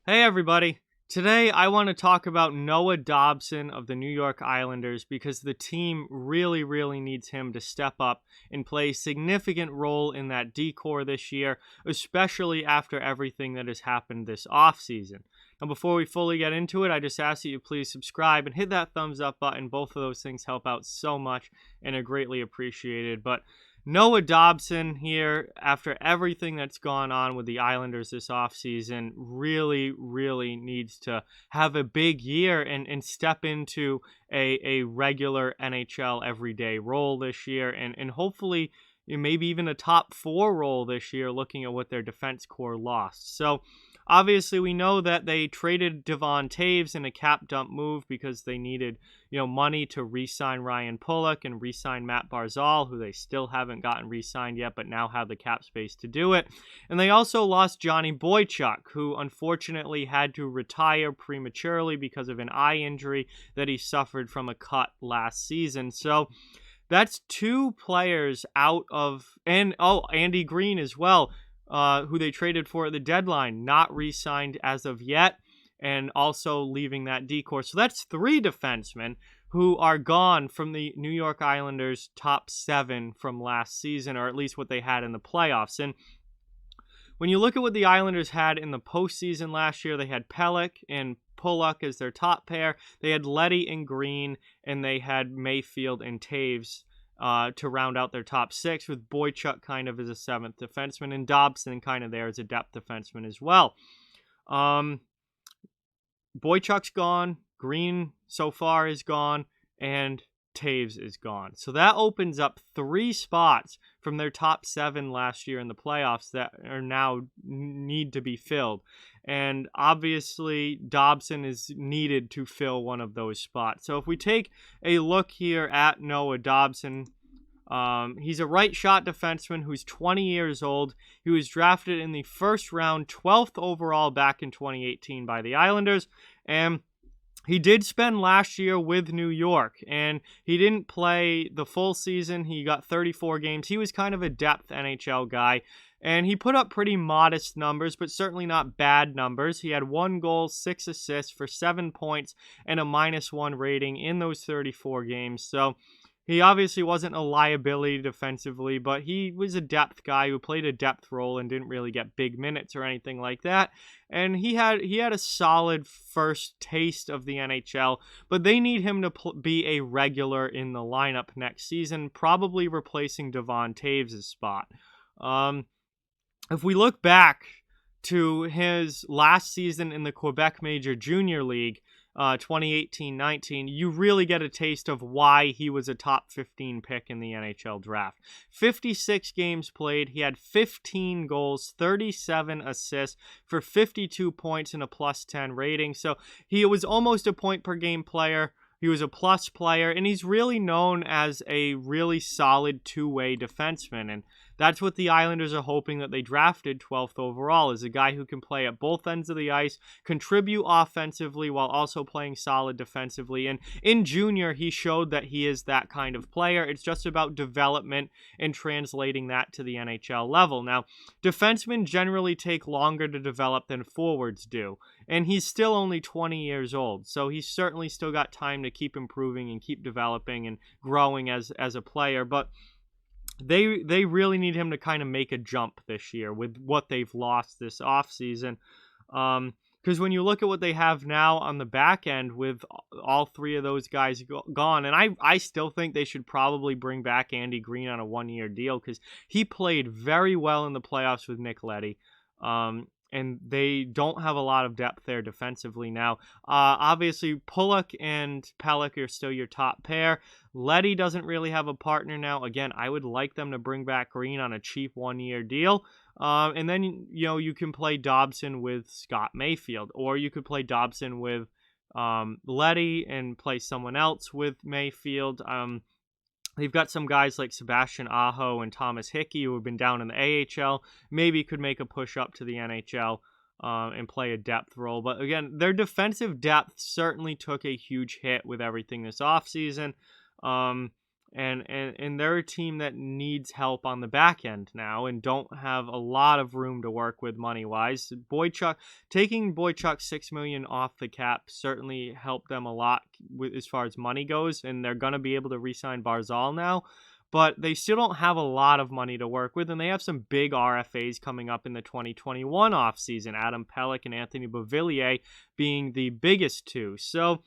Hey everybody. Today I want to talk about Noah Dobson of the New York Islanders because the team really needs him to step up and play a significant role in that decor this year, especially after everything that has happened this offseason. Now before we fully get into it, I just ask that you please subscribe and hit that thumbs up button. Both of those things help out so much and are greatly appreciated. But Noah Dobson here, after everything that's gone on with the Islanders this offseason, really needs to have a big year and step into a regular NHL everyday role this year and hopefully maybe even a top four role this year looking at what their defense core lost. So obviously we know that they traded Devon Toews in a cap dump move because they needed money to re-sign Ryan Pulock and re-sign Matt Barzal, who they still haven't gotten re-signed yet, but now have the cap space to do it. And they also lost Johnny Boychuk, who unfortunately had to retire prematurely because of an eye injury that he suffered from a cut last season. So that's two players out of, and Andy Green as well, who they traded for at the deadline, not re-signed as of yet, and also leaving that decor. So that's three defensemen who are gone from the New York Islanders' top seven from last season, or at least what they had in the playoffs. And when you look at what the Islanders had in the postseason last year, they had Pelech and Pulock as their top pair. They had Leddy and Green, and they had Mayfield and Toews to round out their top six, with Boychuk kind of as a seventh defenseman and Dobson kind of there as a depth defenseman as well. Boychuk's gone, Green so far is gone, and Toews is gone. So that opens up three spots from their top seven last year in the playoffs that are now need to be filled. And obviously, Dobson is needed to fill one of those spots. So if we take a look here at Noah Dobson, he's a right shot defenseman who's 20 years old. He was drafted in the first round, 12th overall back in 2018 by the Islanders. And he did spend last year with New York, and he didn't play the full season. He got 34 games. He was kind of a depth NHL guy, and he put up pretty modest numbers, but certainly not bad numbers. He had 1 goal, 6 assists for 7 points, and a -1 rating in those 34 games. So he obviously wasn't a liability defensively, but he was a depth guy who played a depth role and didn't really get big minutes or anything like that. And he had a solid first taste of the NHL, but they need him to be a regular in the lineup next season, probably replacing Devon Toews' spot. If we look back to his last season in the Quebec Major Junior League, 2018-19, you really get a taste of why he was a top 15 pick in the NHL draft. 56 games played, he had 15 goals, 37 assists for 52 points and a +10 rating. So he was almost a point per game player. He was a plus player, and he's really known as a really solid two-way defenseman. And that's what the Islanders are hoping that they drafted 12th overall, is a guy who can play at both ends of the ice, contribute offensively while also playing solid defensively. And in junior, he showed that he is that kind of player. It's just about development and translating that to the NHL level. Now, defensemen generally take longer to develop than forwards do. And he's still only 20 years old, so he's certainly still got time to keep improving and keep developing and growing as a player. But they really need him to kind of make a jump this year with what they've lost this offseason. Because when you look at what they have now on the back end with all three of those guys gone, and I still think they should probably bring back Andy Green on a 1-year deal because he played very well in the playoffs with Nick Leddy. And they don't have a lot of depth there defensively now. Obviously, Pulock and Pelech are still your top pair. Leddy doesn't really have a partner now. Again, I would like them to bring back Green on a cheap 1-year deal. And then, you can play Dobson with Scott Mayfield, or you could play Dobson with Leddy and play someone else with Mayfield. They've got some guys like Sebastian Aho and Thomas Hickey who have been down in the AHL, maybe could make a push up to the NHL and play a depth role. But again, their defensive depth certainly took a huge hit with everything this offseason. And they're a team that needs help on the back end now and don't have a lot of room to work with money wise. Taking Boychuk $6 million off the cap certainly helped them a lot as far as money goes, and they're going to be able to re-sign Barzal now. But they still don't have a lot of money to work with, and they have some big RFAs coming up in the 2021 offseason, Adam Pelech and Anthony Beauvillier being the biggest two. So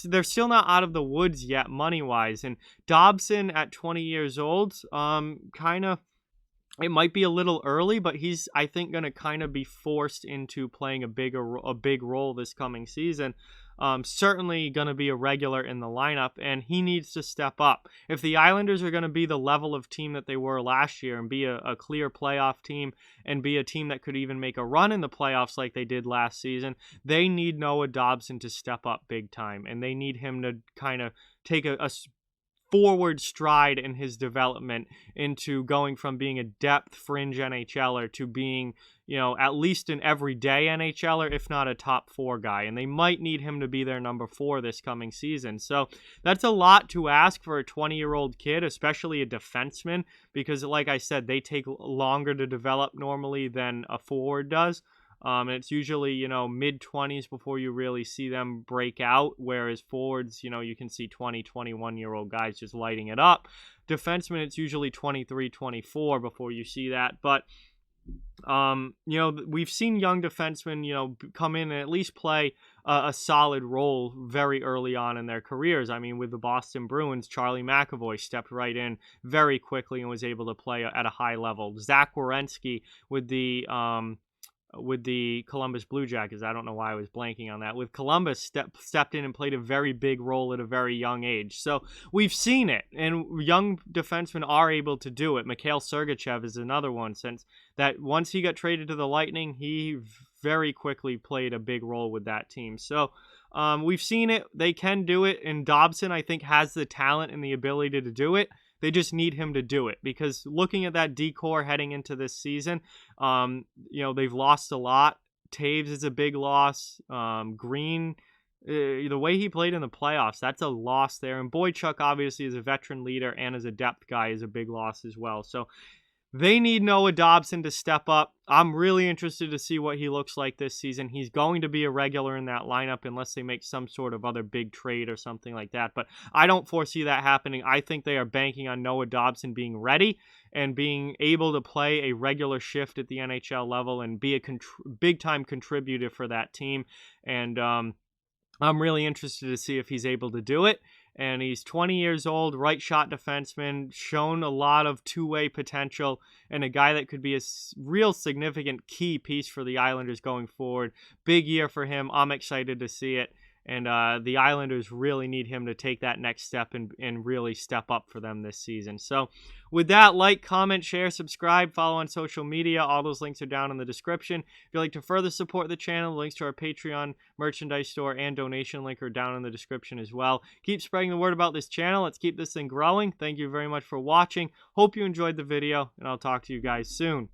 they're still not out of the woods yet money-wise. And Dobson at 20 years old, it might be a little early, but he's, I think, going to kind of be forced into playing a big role this coming season. Certainly going to be a regular in the lineup, and he needs to step up. If the Islanders are going to be the level of team that they were last year and be a clear playoff team and be a team that could even make a run in the playoffs like they did last season, they need Noah Dobson to step up big time, and they need him to kind of take a forward stride in his development into going from being a depth fringe NHLer to being, at least an everyday NHLer, if not a top 4 guy. And they might need him to be their number 4 this coming season. So that's a lot to ask for a 20-year-old kid, especially a defenseman, because like I said, they take longer to develop normally than a forward does. And it's usually, mid-20s before you really see them break out, whereas forwards, you can see 20, 21-year-old guys just lighting it up. Defensemen, it's usually 23, 24 before you see that. But, we've seen young defensemen, come in and at least play a solid role very early on in their careers. I mean, with the Boston Bruins, Charlie McAvoy stepped right in very quickly and was able to play at a high level. Zach Werenski with the Columbus Blue Jackets. I don't know why I was blanking on that. With Columbus, stepped in and played a very big role at a very young age. So we've seen it, and young defensemen are able to do it. Mikhail Sergachev is another one, since that once he got traded to the Lightning, he very quickly played a big role with that team. So we've seen it. They can do it, and Dobson, I think, has the talent and the ability to do it. They just need him to do it, because looking at that decor heading into this season, they've lost a lot. Toews is a big loss. Green, the way he played in the playoffs, that's a loss there. And Boychuk, obviously, as a veteran leader and as a depth guy, is a big loss as well. So they need Noah Dobson to step up. I'm really interested to see what he looks like this season. He's going to be a regular in that lineup unless they make some sort of other big trade or something like that. But I don't foresee that happening. I think they are banking on Noah Dobson being ready and being able to play a regular shift at the NHL level and be a big-time contributor for that team. And I'm really interested to see if he's able to do it. And he's 20 years old, right shot defenseman, shown a lot of two-way potential, and a guy that could be a real significant key piece for the Islanders going forward. Big year for him. I'm excited to see it. And the Islanders really need him to take that next step and really step up for them this season. So with that, like, comment, share, subscribe, follow on social media. All those links are down in the description. If you'd like to further support the channel, links to our Patreon merchandise store and donation link are down in the description as well. Keep spreading the word about this channel. Let's keep this thing growing. Thank you very much for watching. Hope you enjoyed the video, and I'll talk to you guys soon.